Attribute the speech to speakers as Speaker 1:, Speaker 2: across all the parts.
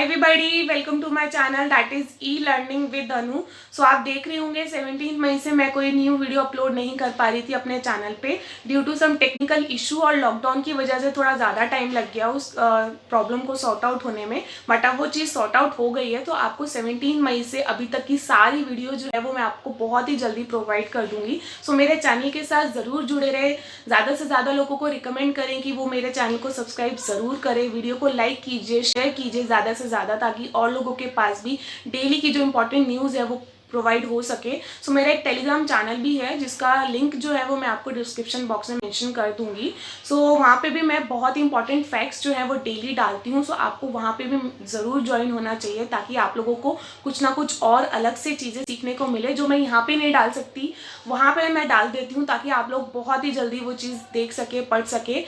Speaker 1: Hi everybody, welcome to my channel that is e learning with Anu. So आप देख रहे होंगे 17 मई से मैं कोई न्यू वीडियो अपलोड नहीं कर पा रही थी अपने चैनल पे due to some technical issue और लॉकडाउन की वजह से थोड़ा ज़्यादा टाइम लग गया उस प्रॉब्लम को सॉर्ट आउट होने में। बट अब वो चीज़ सॉर्ट आउट हो गई है, तो आपको 17 मई से अभी तक की सारी वीडियो जो है वो मैं आपको बहुत ही जल्दी प्रोवाइड कर दूंगी। सो मेरे चैनल के साथ ज़रूर जुड़े रहे, ज़्यादा से ज़्यादा लोगों को रिकमेंड करें कि वो मेरे चैनल को सब्सक्राइब ज़रूर करें, वीडियो को लाइक कीजिए, शेयर कीजिए ज़्यादा से ज़्यादा, ताकि और लोगों के पास भी डेली की जो इंपॉर्टेंट न्यूज़ है वो प्रोवाइड हो सके। सो मेरा एक टेलीग्राम चैनल भी है जिसका लिंक जो है वो मैं आपको डिस्क्रिप्शन बॉक्स में मेंशन कर दूंगी। सो वहाँ पे भी मैं बहुत ही इंपॉर्टेंट फैक्ट्स जो है वो डेली डालती हूँ। सो आपको वहाँ पे भी ज़रूर ज्वाइन होना चाहिए ताकि आप लोगों को कुछ ना कुछ और अलग से चीज़ें सीखने को मिले जो मैं यहाँ पे नहीं डाल सकती, वहाँ पे मैं डाल देती हूँ ताकि आप लोग बहुत ही जल्दी वो चीज़ देख सके, पढ़ सके।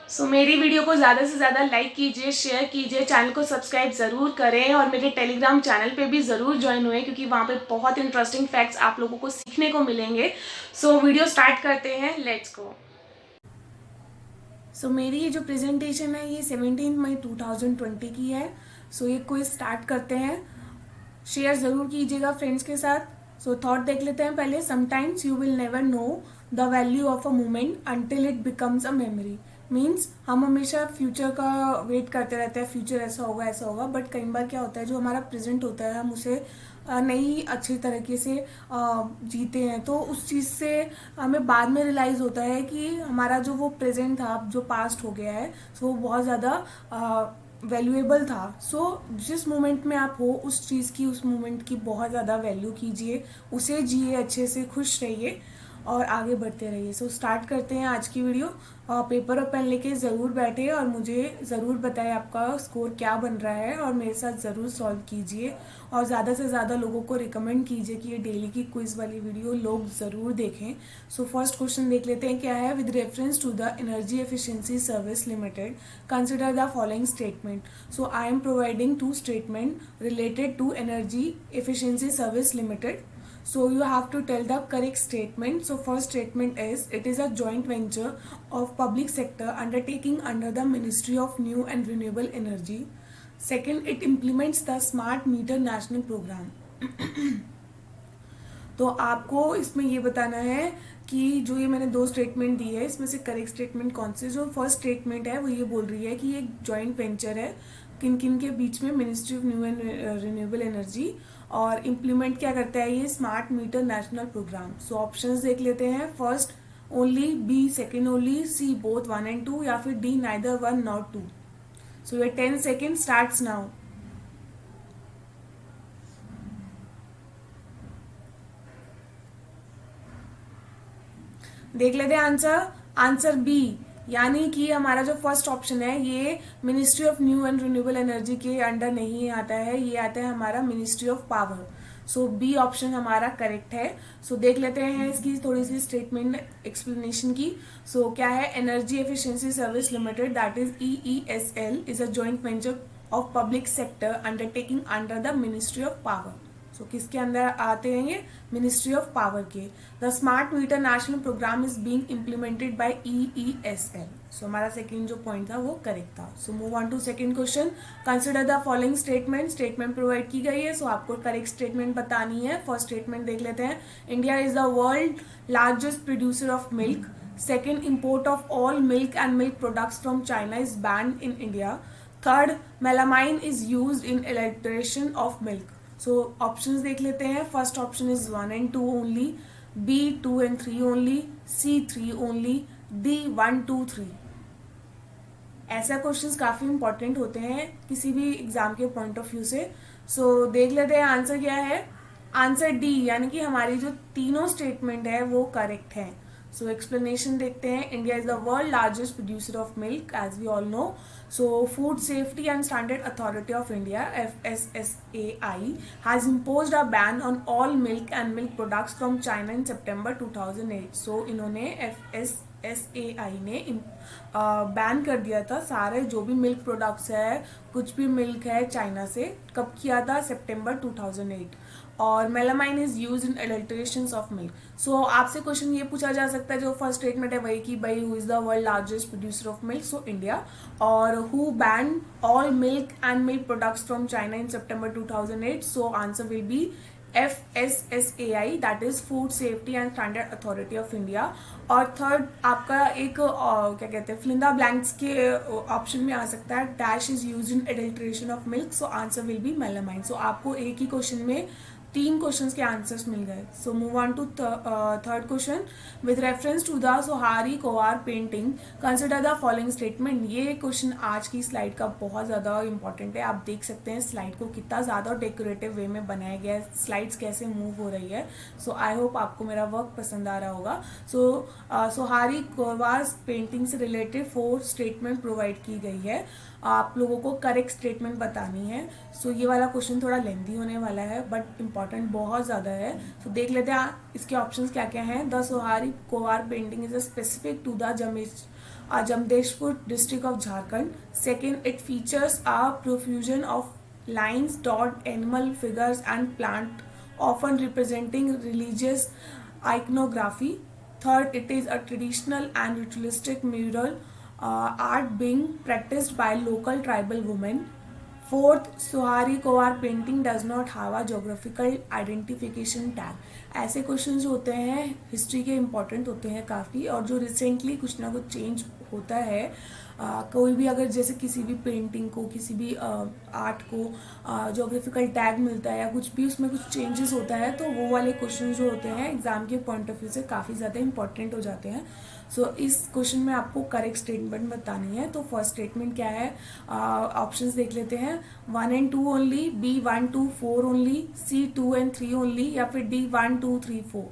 Speaker 1: सो मेरी वीडियो को ज़्यादा से ज़्यादा लाइक कीजिए, शेयर कीजिए, चैनल को सब्सक्राइब ज़रूर करें और मेरे टेलीग्राम चैनल पे भी ज़रूर ज्वाइन हुए क्योंकि वहाँ पे बहुत इंटरेस्टिंग फैक्ट्स आप लोगों को सीखने को मिलेंगे। सो वीडियो स्टार्ट करते हैं, लेट्स गो। सो मेरी ये जो प्रेजेंटेशन है ये 17 मई 2020 की है। सो ये क्विज स्टार्ट करते हैं। शेयर ज़रूर कीजिएगा फ्रेंड्स के साथ। सो थॉट देख लेते हैं पहले। Sometimes you will never know the value of a moment until it becomes a memory. Means हम हमेशा फ्यूचर का वेट करते रहते हैं, फ्यूचर ऐसा होगा, बट कई बार क्या होता है जो हमारा प्रेजेंट होता है हम उसे नहीं अच्छी तरीके से जीते हैं, तो उस चीज़ से हमें बाद में रियलाइज़ होता है कि हमारा जो वो प्रेजेंट था, जो पास्ट हो गया है, सो वो बहुत ज़्यादा वैल्यूएबल था। सो जिस मोमेंट में आप हो उस चीज़ की, उस मोमेंट की बहुत ज़्यादा वैल्यू कीजिए, उसे जिए, अच्छे से खुश रहिए और आगे बढ़ते रहिए। सो स्टार्ट करते हैं आज की वीडियो। पेपर और पेन लेके ज़रूर बैठे और मुझे ज़रूर बताएं आपका स्कोर क्या बन रहा है और मेरे साथ ज़रूर सॉल्व कीजिए और ज़्यादा से ज़्यादा लोगों को रिकमेंड कीजिए कि ये डेली की क्विज वाली वीडियो लोग ज़रूर देखें। सो फर्स्ट क्वेश्चन देख लेते हैं क्या है। With reference to the energy efficiency service limited consider the following statement. So I am providing two statement related to energy efficiency service limited. So you have to tell the correct statement. So first statement is it is a joint venture of public sector undertaking under the Ministry of New and Renewable Energy. Second, it implements the Smart Meter National Program. तो आपको इसमें ये बताना है कि जो ये मैंने दो स्टेटमेंट दी है इसमें से करेक्ट स्टेटमेंट कौन से। जो फर्स्ट स्टेटमेंट है वो ये बोल रही है कि ये जॉइंट वेंचर है किन किन के बीच में, ministry of new and renewable energy, और इम्प्लीमेंट क्या करता है ये, smart meter national programme. So options देख लेते हैं। First only, b second only, c both 1 and 2, या फिर d neither 1 nor 2। So your 10 seconds starts now. देख लेते हैं आंसर। आंसर बी, यानी कि हमारा जो फर्स्ट ऑप्शन है ये ministry of new and renewable energy के अंडर नहीं आता है, ये आता है हमारा ministry of power. So b option हमारा करेक्ट है। सो देख लेते हैं इसकी थोड़ी सी स्टेटमेंट एक्सप्लेनेशन की। सो क्या है, energy efficiency service limited that is EESL is a joint venture of public sector undertaking under the ministry of power. So किसके अंदर आते हैं ये, मिनिस्ट्री ऑफ पावर के। The smart meter national programme is being implemented by EESL। So हमारा second जो point था वो करेक्ट था। So move on to second question. Consider the following statement. Statement provide की गई है, सो आपको करेक्ट स्टेटमेंट बतानी है। फर्स्ट स्टेटमेंट देख लेते हैं। India is the world largest producer of milk. Second, import of all milk and milk products from China is banned in India. Third, melamine is used in adulteration of milk. So options देख लेते हैं। First option is 1 and 2 only, b 2 and 3 only, c 3 only, d 1 2 3। ऐसा questions काफी important होते हैं किसी भी exam के पॉइंट ऑफ व्यू से। सो देख लेते हैं आंसर क्या है। आंसर डी, यानी कि हमारी जो तीनों स्टेटमेंट है वो करेक्ट है। सो एक्सप्लेनेशन देखते हैं। India is the world largest producer of milk as we all know. So Food Safety and Standard Authority of India FSSAI has imposed a ban on all milk and milk products from China in September 2008. So इन्होंने FSSAI ने ban कर दिया था सारे जो भी milk products है, कुछ भी मिल्क है चाइना से। कब किया था? सितंबर 2008। और melamine is use in adulterations of milk. So आपसे क्वेश्चन ये पूछा जा सकता है, जो फर्स्ट स्टेटमेंट है वही कि भाई who is the world largest producer of milk? So India. और who ban all milk and milk products from China in September 2008? So answer will be FSSAI, that is food safety and standard authority of India. और third आपका एक क्या कहते हैं, fill in the blanks के option में आ सकता है, dash is use in adulteration of milk. So answer will be melamine. So आपको एक ही क्वेश्चन में 3 क्वेश्चंस के आंसर्स मिल गए। So move on to third question. With reference to the Sohrai Khovar painting consider the following statement. ये question आज की slide का बहुत ज़्यादा इंपॉर्टेंट है। आप देख सकते हैं स्लाइड को कितना ज़्यादा डेकोरेटिव वे में बनाया गया है, स्लाइड्स कैसे मूव हो रही है। सो आई होप आपको मेरा वर्क पसंद आ रहा होगा। सो सोहारी कोवार पेंटिंग से रिलेटेड 4 स्टेटमेंट प्रोवाइड की गई है। आप लोगों को करेक्ट स्टेटमेंट बतानी है। सो ये वाला क्वेश्चन थोड़ा लेंथी होने वाला है बट इम्पॉर्टेंट बहुत ज़्यादा है। तो देख लेते हैं इसके ऑप्शंस क्या क्या हैं। The Sohrai Khovar painting is specific to the Jamshedpur district of Jharkhand. Second, it features a profusion of lines, dot, animal figures and plant often representing religious iconography. Third, it is a traditional and ritualistic mural art being practiced by local tribal women. Fourth, Sohari Kowar painting does not have a geographical identification tag. ऐसे question जो होते हैं history के important होते हैं काफ़ी, और जो रिसेंटली कुछ ना कुछ चेंज होता है। कोई भी अगर जैसे किसी भी पेंटिंग को, किसी भी आर्ट को जोग्राफिकल टैग मिलता है या कुछ भी उसमें कुछ चेंजेस होता है, तो वो वाले क्वेश्चन जो होते हैं एग्जाम के पॉइंट ऑफ व्यू से काफ़ी ज़्यादा इंपॉर्टेंट हो जाते हैं। सो इस क्वेश्चन में आपको करेक्ट स्टेटमेंट बतानी है। तो फर्स्ट स्टेटमेंट क्या है, ऑप्शंस देख लेते हैं। 1 and 2 only, B 1 2 4 only, C 2 and 3 only, या फिर D 1 2 3 4।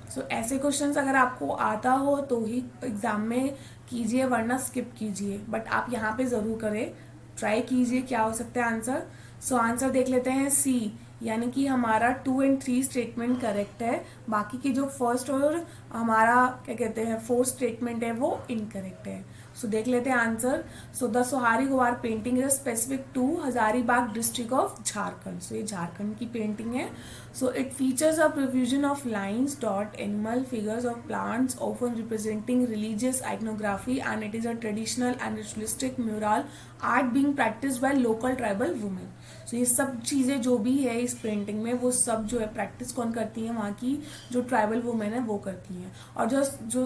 Speaker 1: सो ऐसे क्वेश्चंस अगर आपको आता हो तो ही एग्जाम में कीजिए, वरना स्किप कीजिए। बट आप यहाँ पे ज़रूर करें, ट्राई कीजिए क्या हो सकता है आंसर। सो आंसर देख लेते हैं C, यानी कि हमारा 2 and 3 स्टेटमेंट करेक्ट है। बाकी की जो फर्स्ट और हमारा क्या कहते हैं 4th स्टेटमेंट है वो इनकरेक्ट है। सो देख लेते हैं answer. So the Sohrai Khovar painting is specific to Hazaribagh district of Jharkhand. So ये झारखंड की पेंटिंग है। So it features a profusion of lines, dot, animal figures of plants often representing religious iconography, and it is a traditional and ritualistic mural art being practised by local tribal women. So ये सब चीज़ें जो भी है इस painting में, वो सब जो है प्रैक्टिस कौन करती है, वहाँ की जो ट्राइबल वुमेन है वो करती हैं। और जो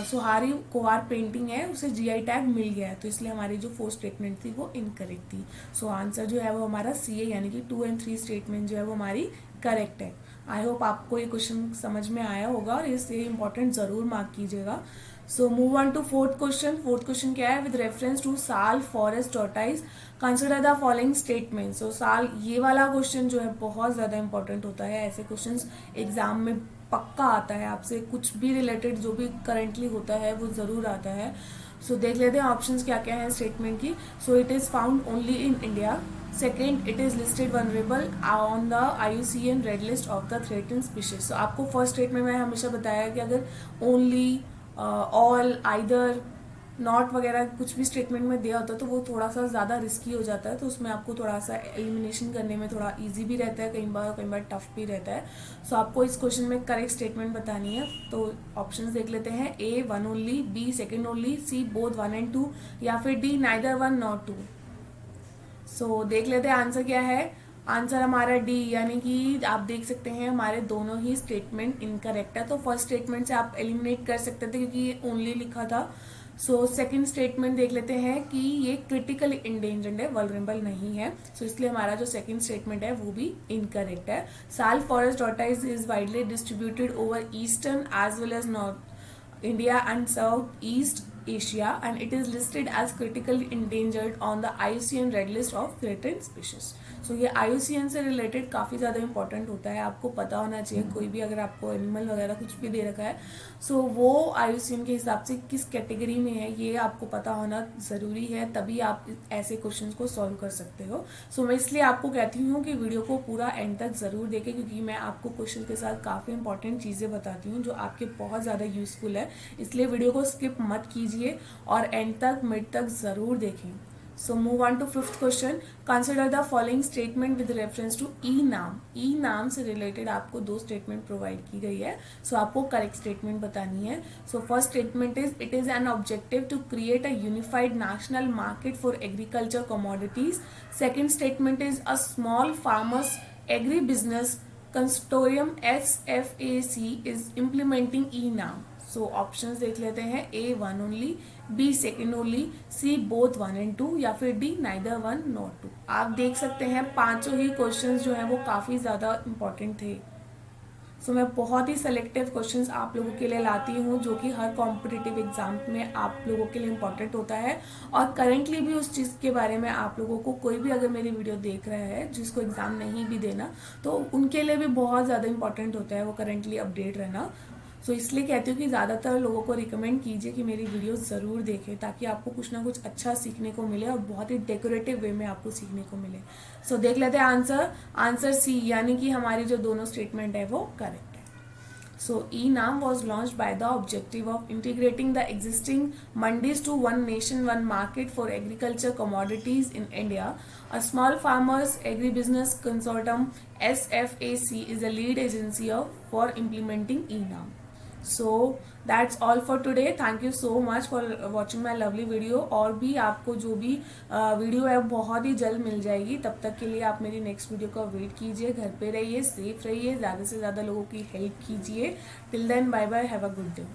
Speaker 1: सोहारी कोवार पेंटिंग है उसे GI टैग मिल गया है, तो इसलिए हमारी जो 4th स्टेटमेंट थी वो इनकरेक्ट थी। सो आंसर जो है वो हमारा C है, यानी कि 2 and 3 स्टेटमेंट जो है वो हमारी करेक्ट है। आई होप आपको ये क्वेश्चन समझ में आया होगा और इससे इंपॉर्टेंट ज़रूर मार्क कीजिएगा। So move on to 4th question. 4th question क्या है, with reference to sal forest tortoise consider the following statement. So sal, ये वाला क्वेश्चन जो है बहुत ज़्यादा इंपॉर्टेंट होता है। ऐसे क्वेश्चंस एग्जाम में पक्का आता है, आपसे कुछ भी रिलेटेड जो भी करंटली होता है वो ज़रूर आता है। सो देख लेते हैं ऑप्शंस क्या क्या हैं स्टेटमेंट की। So it is found only in India. Second, it is listed vulnerable on the IUCN red list of the threatened species. So आपको फर्स्ट स्टेटमेंट में हमेशा बताया कि अगर ओनली, ऑल, आइदर, नॉट वगैरह कुछ भी स्टेटमेंट में दिया होता है तो वो थोड़ा सा ज़्यादा रिस्की हो जाता है, तो उसमें आपको थोड़ा सा एलिमिनेशन करने में थोड़ा इजी भी रहता है, कई बार टफ भी रहता है। सो आपको इस क्वेश्चन में करेक्ट स्टेटमेंट बतानी है। तो ऑप्शंस देख लेते हैं। A 1 only, B 2 only, C both 1 and 2, या फिर D नाइदर 1 नॉर 2। सो देख लेते हैं आंसर क्या है। आंसर हमारा D, यानी कि आप देख सकते हैं हमारे दोनों ही स्टेटमेंट इनकरेक्ट है। तो फर्स्ट स्टेटमेंट से आप एलिमिनेट कर सकते थे क्योंकि ये ओनली लिखा था। सो सेकंड स्टेटमेंट देख लेते हैं कि ये क्रिटिकली इंडेंजर्ड है, वल्नरेबल नहीं है। सो इसलिए हमारा जो सेकंड स्टेटमेंट है वो भी इनकरेक्ट है। Sal forest tortoise is widely distributed over eastern as well as north India and south east Asia and it is listed as critically endangered on the IUCN Red List of Threatened Species. सो ये IUCN से related काफ़ी ज़्यादा important होता है, आपको पता होना चाहिए। कोई भी अगर आपको एनिमल वगैरह कुछ भी दे रखा है सो वो IUCN के हिसाब से किस कैटेगरी में है ये आपको पता होना ज़रूरी है, तभी आप ऐसे क्वेश्चंस को सॉल्व कर सकते हो। सो मैं इसलिए आपको कहती हूँ कि वीडियो को पूरा एंड तक ज़रूर देखें, क्योंकि मैं आपको क्वेश्चन के साथ काफ़ी इंपॉर्टेंट चीज़ें बताती हूँ जो आपके बहुत ज़्यादा यूजफुल है। इसलिए वीडियो को स्किप मत कीजिए और एंड तक मिड तक ज़रूर देखें। So move on to fifth question. Consider the following statement with reference to E-नाम। E-नाम से रिलेटेड आपको दो स्टेटमेंट प्रोवाइड की गई है। सो आपको करेक्ट स्टेटमेंट बतानी है। So first statement is it is an objective to create a unified national market for agriculture commodities. Second statement is a small farmers agri business consortium SFAC is implementing E-नाम। So options देख लेते हैं। A 1 only, B second only, C both 1 and 2 या फिर D neither 1 not 2। आप देख सकते हैं पांचों ही क्वेश्चंस जो हैं वो काफ़ी ज़्यादा इंपॉर्टेंट थे। सो मैं बहुत ही सेलेक्टिव क्वेश्चंस आप लोगों के लिए लाती हूँ जो कि हर कॉम्पिटिटिव एग्जाम में आप लोगों के लिए इंपॉर्टेंट होता है, और करेंटली भी उस चीज़ के बारे में आप लोगों को कोई भी अगर मेरी वीडियो देख रहा है जिसको एग्जाम नहीं भी देना तो उनके लिए भी बहुत ज़्यादा इंपॉर्टेंट होता है वो करेंटली अपडेट रहना। सो इसलिए कहती हूँ कि ज़्यादातर लोगों को रिकमेंड कीजिए कि मेरी वीडियो ज़रूर देखें ताकि आपको कुछ ना कुछ अच्छा सीखने को मिले और बहुत ही डेकोरेटिव वे में आपको सीखने को मिले। सो देख लेते हैं आंसर C, यानी कि हमारी जो दोनों स्टेटमेंट है वो करेक्ट है। So E-नाम was launched by the objective of integrating the existing mandis to one nation, one market for agriculture commodities in India. A small farmers agribusiness consortium SFAC is the lead agency for implementing E-नाम. So that's all for today. Thank you so much for watching my lovely video. और भी आपको जो भी video है बहुत ही जल्द मिल जाएगी। तब तक के लिए आप मेरी नेक्स्ट वीडियो का वेट कीजिए। घर पे रहिए, सेफ रहिए, ज़्यादा से ज़्यादा लोगों की हेल्प कीजिए। Till then bye bye, have a good day.